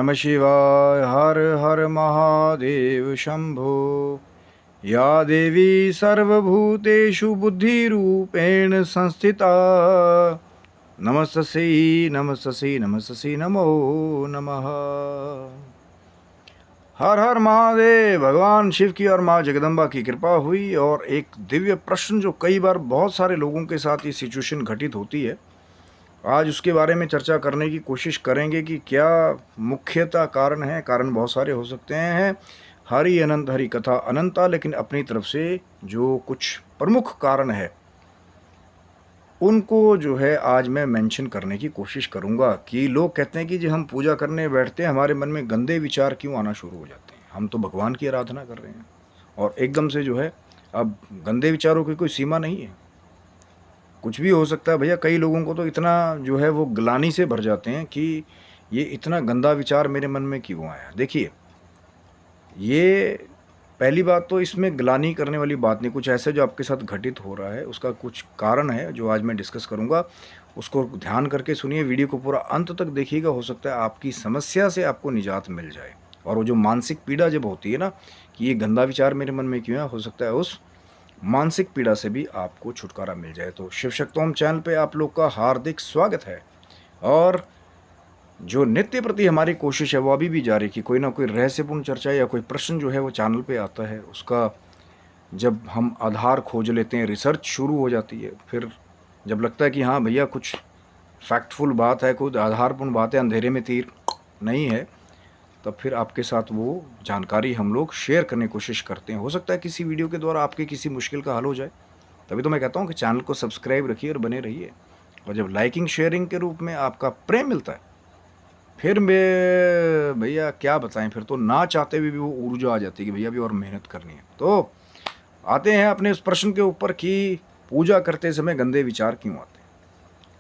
नमः शिवाय। हर हर महादेव शंभो। या देवी सर्वभूतेषु बुद्धिरूपेण संस्थिता। नमस्तस्यै नमस्तस्यै नमस्तस्यै नमो नमः। हर हर महादेव। भगवान शिव की और माँ जगदम्बा की कृपा हुई और एक दिव्य प्रश्न जो कई बार बहुत सारे लोगों के साथ ये सिचुएशन घटित होती है, आज उसके बारे में चर्चा करने की कोशिश करेंगे कि क्या मुख्यतः कारण है। कारण बहुत सारे हो सकते हैं, हरि अनंत हरि कथा अनंता, लेकिन अपनी तरफ से जो कुछ प्रमुख कारण है उनको जो है आज मैं मेंशन करने की कोशिश करूंगा। कि लोग कहते हैं कि जब हम पूजा करने बैठते हैं हमारे मन में गंदे विचार क्यों आना शुरू हो जाते हैं। हम तो भगवान की आराधना कर रहे हैं और एकदम से जो है, अब गंदे विचारों की कोई सीमा नहीं है, कुछ भी हो सकता है भैया। कई लोगों को तो इतना जो है वो ग्लानि से भर जाते हैं कि ये इतना गंदा विचार मेरे मन में क्यों आया। देखिए, ये पहली बात तो इसमें ग्लानि करने वाली बात नहीं, कुछ ऐसे जो आपके साथ घटित हो रहा है उसका कुछ कारण है जो आज मैं डिस्कस करूंगा। उसको ध्यान करके सुनिए, वीडियो को पूरा अंत तक देखिएगा, हो सकता है आपकी समस्या से आपको निजात मिल जाए। और वो जो मानसिक पीड़ा जब होती है ना कि ये गंदा विचार मेरे मन में क्यों है, हो सकता है उस मानसिक पीड़ा से भी आपको छुटकारा मिल जाए। तो शिव शक्तोम चैनल पे आप लोग का हार्दिक स्वागत है। और जो नित्य प्रति हमारी कोशिश है वो अभी भी जारी, कि कोई ना कोई रहस्यपूर्ण चर्चा या कोई प्रश्न जो है वो चैनल पे आता है, उसका जब हम आधार खोज लेते हैं, रिसर्च शुरू हो जाती है, फिर जब लगता है कि हाँ भैया कुछ फैक्टफुल बात है, कुछ आधारपूर्ण बात है, अंधेरे में तीर नहीं है, तब फिर आपके साथ वो जानकारी हम लोग शेयर करने की कोशिश करते हैं। हो सकता है किसी वीडियो के द्वारा आपकी किसी मुश्किल का हल हो जाए। तभी तो मैं कहता हूँ कि चैनल को सब्सक्राइब रखिए और बने रहिए। और जब लाइकिंग शेयरिंग के रूप में आपका प्रेम मिलता है, फिर मैं भैया क्या बताएं, फिर तो ना चाहते हुए भी वो ऊर्जा आ जाती है कि भैया भी और मेहनत करनी है। तो आते हैं अपने उस प्रश्न के ऊपर कि पूजा करते समय गंदे विचार क्यों आते हैं।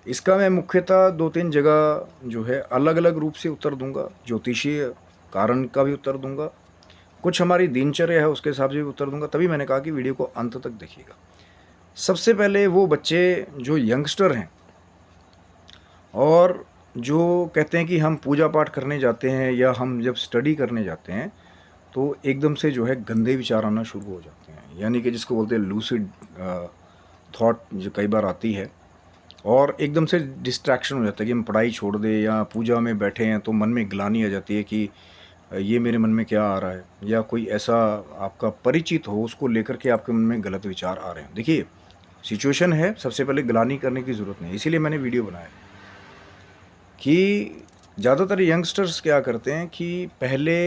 इसका मैं मुख्यतः 2-3 जगह जो है अलग अलग रूप से उत्तर दूंगा। ज्योतिषीय कारण का भी उत्तर दूंगा, कुछ हमारी दिनचर्या है उसके हिसाब से भी उत्तर दूंगा। तभी मैंने कहा कि वीडियो को अंत तक देखिएगा। सबसे पहले वो बच्चे जो यंगस्टर हैं और जो कहते हैं कि हम पूजा पाठ करने जाते हैं या हम जब स्टडी करने जाते हैं तो एकदम से जो है गंदे विचार आना शुरू हो जाते हैं, यानी कि जिसको बोलते हैं लूसिड थॉट, जो कई बार आती है और एकदम से डिस्ट्रैक्शन हो जाता है कि हम पढ़ाई छोड़ दें या पूजा में बैठे हैं तो मन में ग्लानि आ जाती है कि ये मेरे मन में क्या आ रहा है, या कोई ऐसा आपका परिचित हो उसको लेकर के आपके मन में गलत विचार आ रहे हैं। देखिए, सिचुएशन है, सबसे पहले ग्लानि करने की ज़रूरत नहीं, इसीलिए मैंने वीडियो बनाया कि ज़्यादातर यंगस्टर्स क्या करते हैं कि पहले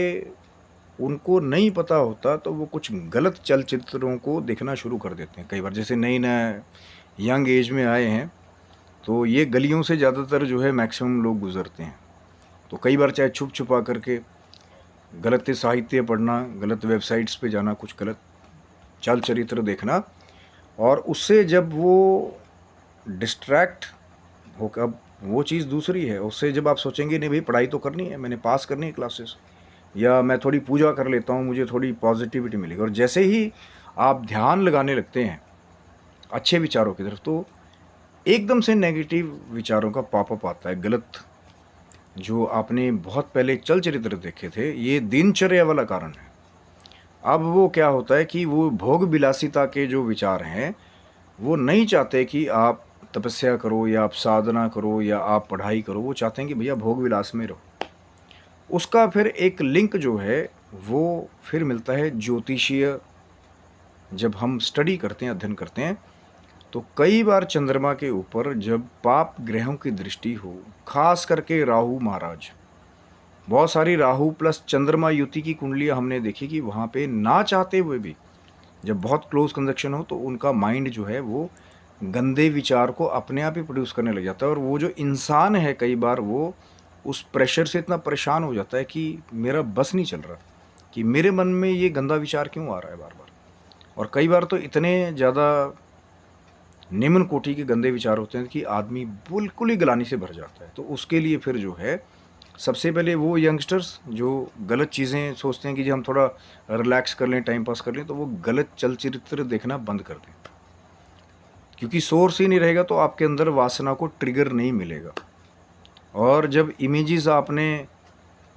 उनको नहीं पता होता तो वो कुछ गलत चलचित्रों को देखना शुरू कर देते हैं। कई बार जैसे नई नए यंग एज में आए हैं तो ये गलियों से ज़्यादातर जो है मैक्सिमम लोग गुजरते हैं, तो कई बार चाहे छुप छुपा करके गलत साहित्य पढ़ना, गलत वेबसाइट्स पे जाना, कुछ गलत चाल चरित्र देखना, और उससे जब वो डिस्ट्रैक्ट होकर, अब वो चीज़ दूसरी है, उससे जब आप सोचेंगे नहीं भाई पढ़ाई तो करनी है, मैंने पास करनी है क्लासेस, या मैं थोड़ी पूजा कर लेता हूँ मुझे थोड़ी पॉजिटिविटी मिलेगी, और जैसे ही आप ध्यान लगाने लगते हैं अच्छे विचारों की तरफ तो एकदम से नेगेटिव विचारों का पॉपअप आता है। गलत जो आपने बहुत पहले चल चरित्र देखे थे, ये दिनचर्या वाला कारण है। अब वो क्या होता है कि वो भोग विलासिता के जो विचार हैं वो नहीं चाहते कि आप तपस्या करो या आप साधना करो या आप पढ़ाई करो, वो चाहते हैं कि भैया भोग विलास में रहो। उसका फिर एक लिंक जो है वो फिर मिलता है ज्योतिषीय। जब हम स्टडी करते हैं, अध्ययन करते हैं, तो कई बार चंद्रमा के ऊपर जब पाप ग्रहों की दृष्टि हो, खास करके राहु महाराज, बहुत सारी राहु प्लस चंद्रमा युति की कुंडलियाँ हमने देखी कि वहाँ पे ना चाहते हुए भी जब बहुत क्लोज कंजक्शन हो तो उनका माइंड जो है वो गंदे विचार को अपने आप ही प्रोड्यूस करने लग जाता है। और वो जो इंसान है कई बार वो उस प्रेशर से इतना परेशान हो जाता है कि मेरा बस नहीं चल रहा, कि मेरे मन में ये गंदा विचार क्यों आ रहा है बार बार। और कई बार तो इतने ज़्यादा निम्न कोटि के गंदे विचार होते हैं कि आदमी बिल्कुल ही ग्लानि से भर जाता है। तो उसके लिए फिर जो है सबसे पहले वो यंगस्टर्स जो गलत चीज़ें सोचते हैं कि जी हम थोड़ा रिलैक्स कर लें, टाइम पास कर लें, तो वो गलत चलचित्र देखना बंद कर दें, क्योंकि सोर्स ही नहीं रहेगा तो आपके अंदर वासना को ट्रिगर नहीं मिलेगा। और जब इमेजेस आपने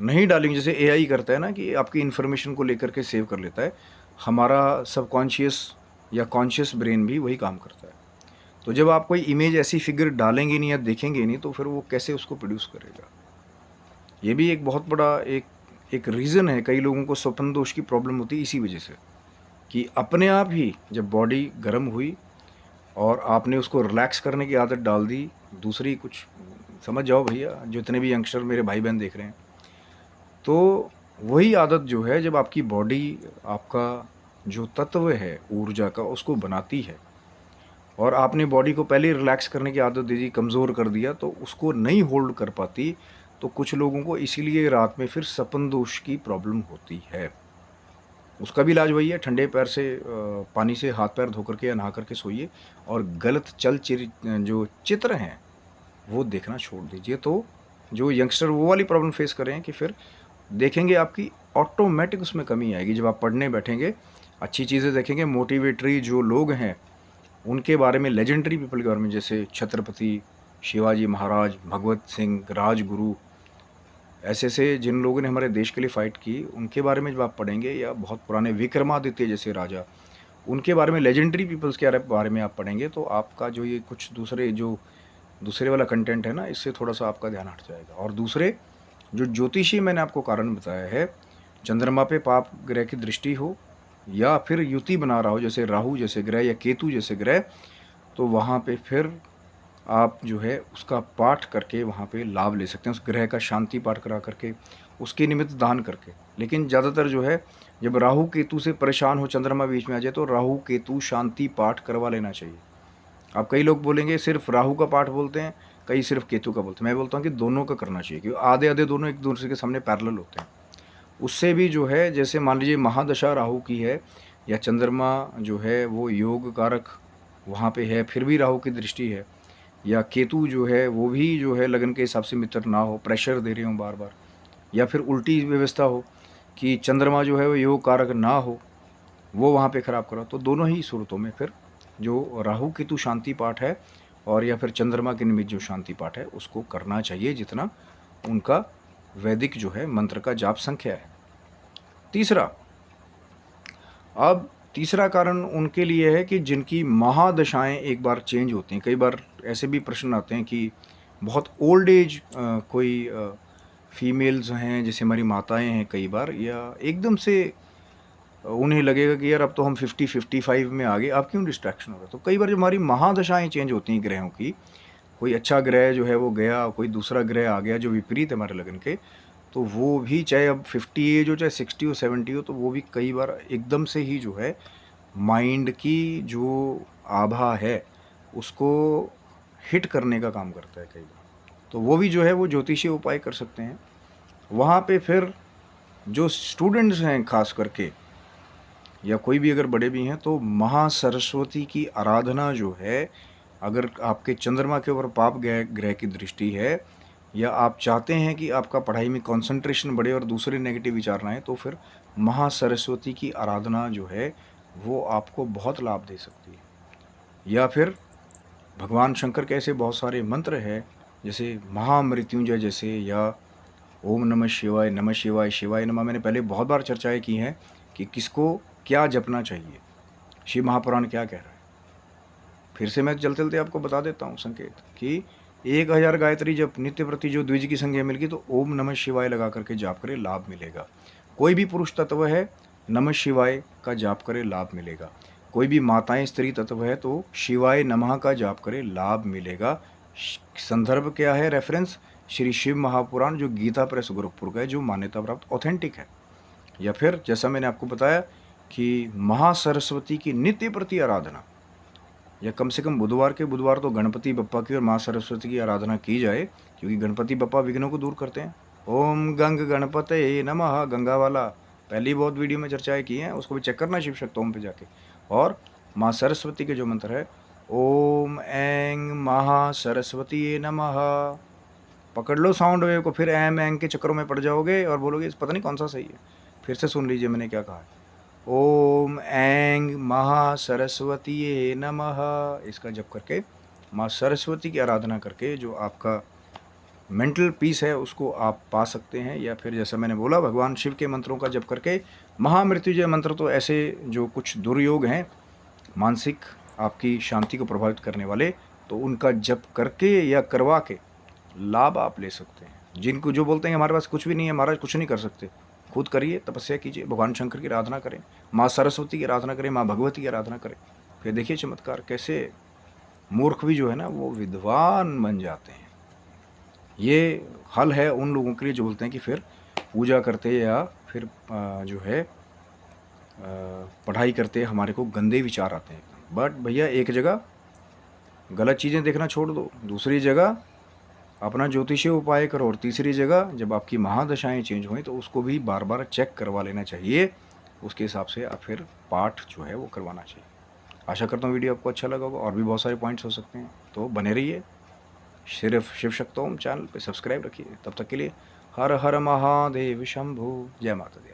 नहीं डालेंगे, जैसे एआई करता है ना कि आपकी इन्फॉर्मेशन को लेकर के सेव कर लेता है, हमारा सबकॉन्शियस या कॉन्शियस ब्रेन भी वही काम करता है। तो जब आप कोई इमेज ऐसी फिगर डालेंगे नहीं या देखेंगे नहीं, तो फिर वो कैसे उसको प्रोड्यूस करेगा? ये भी एक बहुत बड़ा एक रीज़न है, कई लोगों को स्वप्न दोष की प्रॉब्लम होती है इसी वजह से, कि अपने आप ही जब बॉडी गर्म हुई और आपने उसको रिलैक्स करने की आदत डाल दी, दूसरी कुछ समझ जाओ भैया, जितने भी यंगस्टर मेरे भाई बहन देख रहे हैं, तो वही आदत जो है जब आपकी बॉडी आपका जो तत्व है ऊर्जा का उसको बनाती है, और आपने बॉडी को पहले ही रिलैक्स करने की आदत दे दी, कमज़ोर कर दिया, तो उसको नहीं होल्ड कर पाती, तो कुछ लोगों को इसीलिए रात में फिर सपन दोष की प्रॉब्लम होती है। उसका भी इलाज वही है, ठंडे पैर से पानी से हाथ पैर धो करके या नहा करके सोइए, और गलत जो चित्र हैं वो देखना छोड़ दीजिए। तो जो यंगस्टर वो वाली प्रॉब्लम फेस कर रहे हैं कि फिर देखेंगे आपकी ऑटोमेटिक उसमें कमी आएगी। जब आप पढ़ने बैठेंगे, अच्छी चीज़ें देखेंगे, मोटिवेटरी जो लोग हैं उनके बारे में, लेजेंडरी पीपल के बारे में, जैसे छत्रपति शिवाजी महाराज, भगवत सिंह, राजगुरु, ऐसे जिन लोगों ने हमारे देश के लिए फ़ाइट की, उनके बारे में जब आप पढ़ेंगे, या बहुत पुराने विक्रमादित्य जैसे राजा, उनके बारे में, लेजेंडरी पीपल्स के बारे में आप पढ़ेंगे, तो आपका जो ये कुछ दूसरे वाला कंटेंट है ना, इससे थोड़ा-सा आपका ध्यान हट जाएगा। और दूसरे जो ज्योतिषी मैंने आपको कारण बताया है, चंद्रमा पे पाप ग्रह की दृष्टि हो या फिर युति बना रहा हो, जैसे राहु जैसे ग्रह या केतु जैसे ग्रह, तो वहाँ पे फिर आप जो है उसका पाठ करके वहाँ पे लाभ ले सकते हैं, उस ग्रह का शांति पाठ करा करके, उसके निमित्त दान करके। लेकिन ज़्यादातर जो है, जब राहु केतु से परेशान हो, चंद्रमा बीच में आ जाए, तो राहु केतु शांति पाठ करवा लेना चाहिए। अब कई लोग बोलेंगे सिर्फ राहु का पाठ बोलते हैं, कई सिर्फ केतु का बोलते हैं। मैं बोलता हूँ कि दोनों का करना चाहिए, क्योंकि आधे आधे दोनों एक दूसरे के सामने पैरेलल होते हैं। उससे भी जो है, जैसे मान लीजिए महादशा राहु की है, या चंद्रमा जो है वो योग कारक वहाँ पे है, फिर भी राहु की दृष्टि है, या केतु जो है वो भी जो है लगन के हिसाब से मित्र ना हो, प्रेशर दे रहे हो बार बार, या फिर उल्टी व्यवस्था हो कि चंद्रमा जो है वो योग कारक ना हो, वो वहाँ पे ख़राब करो, तो दोनों ही सूरतों में फिर जो राहु केतु शांति पाठ है, और या फिर चंद्रमा के निमित्त जो शांति पाठ है, उसको करना चाहिए, जितना उनका वैदिक जो है मंत्र का जाप संख्या है। तीसरा कारण उनके लिए है कि जिनकी महादशाएं एक बार चेंज होती हैं। कई बार ऐसे भी प्रश्न आते हैं कि बहुत ओल्ड एज कोई फीमेल्स हैं, जैसे हमारी माताएं हैं, कई बार, या एकदम से उन्हें लगेगा कि यार अब तो हम 50-55 में आ गए, अब क्यों डिस्ट्रैक्शन हो रहा है। तो कई बार जब हमारी महादशाएं चेंज होती हैं ग्रहों की, कोई अच्छा ग्रह जो है वो गया, कोई दूसरा ग्रह आ गया जो विपरीत है हमारे लगन के, तो वो भी चाहे अब 50 एज हो, चाहे 60 हो, 70 हो, तो वो भी कई बार एकदम से ही जो है माइंड की जो आभा है उसको हिट करने का काम करता है कई बार। तो वो भी जो है वो ज्योतिषीय उपाय कर सकते हैं। वहाँ पे फिर जो स्टूडेंट्स हैं खास करके, या कोई भी अगर बड़े भी हैं, तो महासरस्वती की आराधना जो है, अगर आपके चंद्रमा के ऊपर पाप ग्रह की दृष्टि है, या आप चाहते हैं कि आपका पढ़ाई में कंसंट्रेशन बढ़े और दूसरे नेगेटिव विचार ना आए, तो फिर महासरस्वती की आराधना जो है वो आपको बहुत लाभ दे सकती है। या फिर भगवान शंकर के ऐसे बहुत सारे मंत्र हैं, जैसे महामृत्युंजय जैसे, या ओम नमः शिवाय, नमः शिवाय, शिवाय नमः। मैंने पहले बहुत बार चर्चाएं की हैं कि किसको क्या जपना चाहिए, शिव महापुराण क्या कह रहा है। फिर से मैं चलते चलते आपको बता देता हूँ संकेत कि 1000 गायत्री जप नित्य प्रति जो द्विज की संज्ञा मिल गई, तो ओम नमः शिवाय लगा करके जाप करे, लाभ मिलेगा। कोई भी पुरुष तत्व है, नमः शिवाय का जाप करे, लाभ मिलेगा। कोई भी माताएं स्त्री तत्व है, तो शिवाय नमः का जाप करे, लाभ मिलेगा। संदर्भ क्या है, रेफरेंस श्री शिव महापुराण, जो गीता प्रेस गोरखपुर का है, जो मान्यता प्राप्त ऑथेंटिक है। या फिर जैसा मैंने आपको बताया कि महासरस्वती की नित्य प्रति आराधना, या कम से कम बुधवार के बुधवार तो गणपति बप्पा की और माँ सरस्वती की आराधना की जाए, क्योंकि गणपति बप्पा विघ्नों को दूर करते हैं। ओम गंग गणपते नमः, गंगा वाला पहली बहुत वीडियो में चर्चाएं की हैं, उसको भी चेक करना शिव शक्तोम पे जाके। और माँ सरस्वती के जो मंत्र है, ओम ऐंग महा सरस्वती नमः, पकड़ लो साउंड वेव को, फिर एम एंग के चक्करों में पड़ जाओगे और बोलोगे पता नहीं कौन सा सही है। फिर से सुन लीजिए मैंने क्या कहा है, ओम ऐंग महा सरस्वती नमः। इसका जप करके, माँ सरस्वती की आराधना करके, जो आपका मेंटल पीस है उसको आप पा सकते हैं। या फिर जैसा मैंने बोला, भगवान शिव के मंत्रों का जप करके, महामृत्युंजय मंत्र तो ऐसे जो कुछ दुर्योग हैं मानसिक आपकी शांति को प्रभावित करने वाले, तो उनका जप करके या करवा के लाभ आप ले सकते हैं। जिनको जो बोलते हैं हमारे पास कुछ भी नहीं है महाराज, कुछ नहीं कर सकते, खुद करिए, तपस्या कीजिए, भगवान शंकर की आराधना करें, माँ सरस्वती की आराधना करें, माँ भगवती की आराधना करें, फिर देखिए चमत्कार कैसे मूर्ख भी जो है ना वो विद्वान बन जाते हैं। ये हल है उन लोगों के लिए जो बोलते हैं कि फिर पूजा करते या फिर जो है पढ़ाई करते हमारे को गंदे विचार आते हैं। बट भैया एक जगह गलत चीज़ें देखना छोड़ दो, दूसरी जगह अपना ज्योतिषीय उपाय करो, और तीसरी जगह जब आपकी महादशाएं चेंज हुई तो उसको भी बार बार चेक करवा लेना चाहिए। उसके हिसाब से आप फिर पाठ जो है वो करवाना चाहिए। आशा करता हूँ वीडियो आपको अच्छा लगा होगा, और भी बहुत सारे पॉइंट्स हो सकते हैं, तो बने रहिए। सिर्फ शिव शक्ति ओम चैनल पे सब्सक्राइब रखिए। तब तक के लिए हर हर महादेव शंभु, जय माता दी।